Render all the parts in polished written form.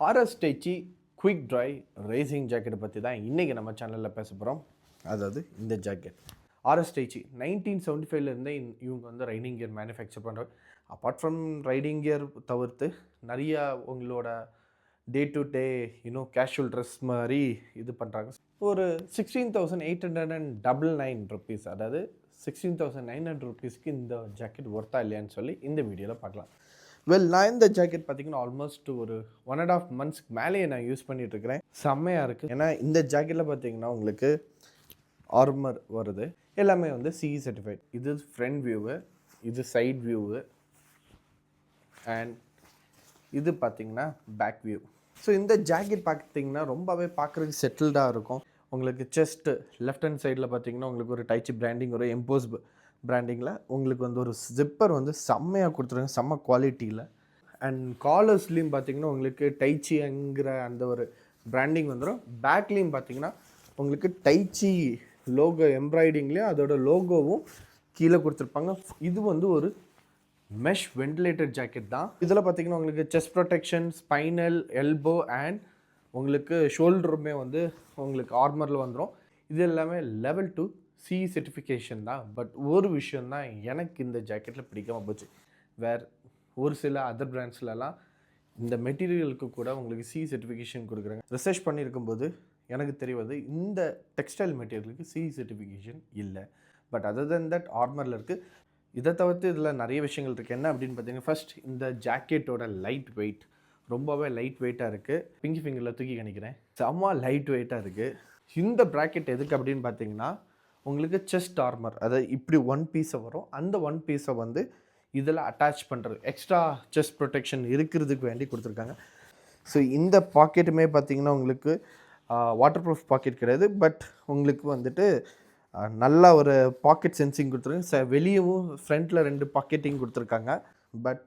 RS Taiichi quick try racing ஜாக்கெட்டை பற்றி தான் இன்றைக்கி நம்ம சேனலில் பேச போகிறோம். அதாவது இந்த ஜாக்கெட் ஆர்எஸ் டைச்சி 1975 இவங்க வந்து ரைடிங் கியர் மேனுஃபேக்சர் பண்ணுறாங்க. அப்பார்ட் ஃப்ரம் ரைடிங் கியர் தவிர்த்து நிறையா உங்களோட day to day casual dress மாதிரி இது பண்ணுறாங்க. ஒரு 16,899 ருபீஸ், அதாவது 16,900 ருபீஸ்க்கு இந்த ஜாக்கெட் ஒர்த்தா இல்லையான்னு சொல்லி இந்த வீடியோவில் பார்க்கலாம். நான் இந்த ஜாக்கெட் பார்த்தீங்கன்னா ஆல்மோஸ்ட் ஒரு 1.5 monthsக்கு மேலேயே நான் யூஸ் பண்ணிகிட்ருக்கிறேன். செம்மையாக இருக்குது. ஏன்னா இந்த ஜாக்கெட்டில் பார்த்தீங்கன்னா உங்களுக்கு ஆர்மர் வருது, எல்லாமே வந்து CE சர்டிஃபைட். இது ஃப்ரண்ட் வியூவு, இது சைட் வியூவு, அண்ட் இது பார்த்தீங்கன்னா பேக் வியூ. ஸோ இந்த ஜாக்கெட் பார்த்தீங்கன்னா ரொம்பவே பார்க்குறதுக்கு செட்டில்டாக இருக்கும். உங்களுக்கு செஸ்ட்டு லெஃப்ட் ஹேண்ட் சைடில் பார்த்தீங்கன்னா உங்களுக்கு ஒரு டைச்சி பிராண்டிங், ஒரு எம்போஸ் பிராண்டிங்கில் உங்களுக்கு வந்து ஒரு ஜிப்பர் வந்து செம்மையாக கொடுத்துருங்க, செம்ம குவாலிட்டியில். அண்ட் காலர்ஸ்லேயும் பார்த்தீங்கன்னா உங்களுக்கு டைச்சிங்கிற அந்த ஒரு பிராண்டிங் வந்துடும். பேக்லேயும் பார்த்தீங்கன்னா உங்களுக்கு டைச்சி லோகோ எம்ப்ராய்டிங்லேயும் அதோட லோகோவும் கீழே கொடுத்துருப்பாங்க. இது வந்து ஒரு மெஷ் வென்டிலேட்டட் ஜாக்கெட் தான். இதில் பார்த்தீங்கன்னா உங்களுக்கு chest protection, spinal, elbow and உங்களுக்கு ஷோல்டருமே வந்து உங்களுக்கு ஆர்மரில் வந்துடும். இது எல்லாமே லெவல் 2 CE சர்டிஃபிகேஷன் தான். பட் ஒரு விஷயந்தான் எனக்கு இந்த ஜாக்கெட்டில் பிடிக்காமல் போச்சு. ஒரு சில அதர் பிராண்ட்ஸ்லலாம் இந்த மெட்டீரியலுக்கு கூட உங்களுக்கு CE சர்டிஃபிகேஷன் கொடுக்குறாங்க. ரிசர்ச் பண்ணியிருக்கும்போது எனக்கு தெரிவது இந்த டெக்ஸ்டைல் மெட்டீரியலுக்கு CE சர்டிஃபிகேஷன் இல்லை. பட் அதர் தென் தட் ஆர்மரில் இருக்குது. இதை தவிர்த்து இதில் நிறைய விஷயங்கள் இருக்குது. என்ன அப்படின்னு பார்த்தீங்கன்னா, ஃபர்ஸ்ட் இந்த ஜாக்கெட்டோட லைட் வெயிட், ரொம்பவே லைட் வெயிட்டாக இருக்குது. பிங்கி ஃபிங்கரில் தூக்கி கணிக்கிறேன், செம்ம லைட் வெயிட்டாக இருக்குது. இந்த ப்ராக்கெட் எதுக்கு அப்படின்னு பார்த்தீங்கன்னா உங்களுக்கு செஸ்ட் ஆர்மர், அதாவது இப்படி ஒன் பீஸை வரும், அந்த ஒன் பீஸை வந்து இதில் அட்டாச் பண்ணுறது, எக்ஸ்ட்ரா செஸ்ட் ப்ரொடெக்ஷன் இருக்கிறதுக்கு வேண்டி கொடுத்துருக்காங்க. ஸோ இந்த பாக்கெட்டுமே பார்த்தீங்கன்னா உங்களுக்கு வாட்டர் ப்ரூஃப் பாக்கெட் கிடையாது. பட் உங்களுக்கு வந்துட்டு நல்லா ஒரு பாக்கெட் சென்சிங் கொடுத்துருக்காங்க. வெளியவும் ஃப்ரண்ட்டில் 2 பாக்கெட்டிங் கொடுத்துருக்காங்க. பட்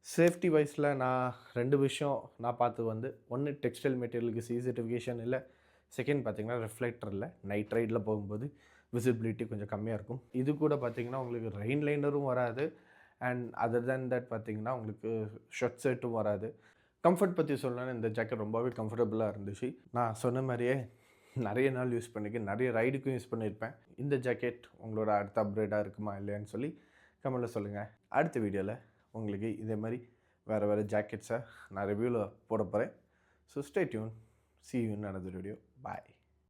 சேஃப்டி வைஸில் நான் 2 விஷயம் நான் பார்த்து வந்து, ஒன்று டெக்ஸ்டைல் மெட்டீரியலுக்கு CE சர்டிஃபிகேஷன் இல்லை, செகண்ட் பார்த்தீங்கன்னா ரிஃப்ளெக்டர் இல்லை. நைட் ரைடில் போகும்போது விசிபிலிட்டி கொஞ்சம் கம்மியாக இருக்கும். இது கூட பார்த்தீங்கன்னா உங்களுக்கு ரெயின் லைனரும் வராது. அண்ட் அதர் தேன் தட் பார்த்தீங்கன்னா உங்களுக்கு ஷர்ட் செட்டும் வராது. கம்ஃபர்ட் பற்றி சொல்லணும்னா இந்த ஜாக்கெட் ரொம்பவே கம்ஃபர்டபுளாக இருந்துச்சு. நான் சொன்ன மாதிரியே நிறைய நாள் யூஸ் பண்ணியிருக்கேன், நிறைய ரைடுக்கும் யூஸ் பண்ணியிருப்பேன். இந்த ஜாக்கெட் உங்களோட அடுத்த அப்கிரேடாக இருக்குமா இல்லையான்னு சொல்லி கமெண்ட்டில் சொல்லுங்கள். அடுத்த வீடியோவில் உங்களுக்கு இதே மாதிரி வேறு ஜாக்கெட்ஸை நான் ரிவ்யூவில் போட போகிறேன். So stay tune. See you in another video. Bye.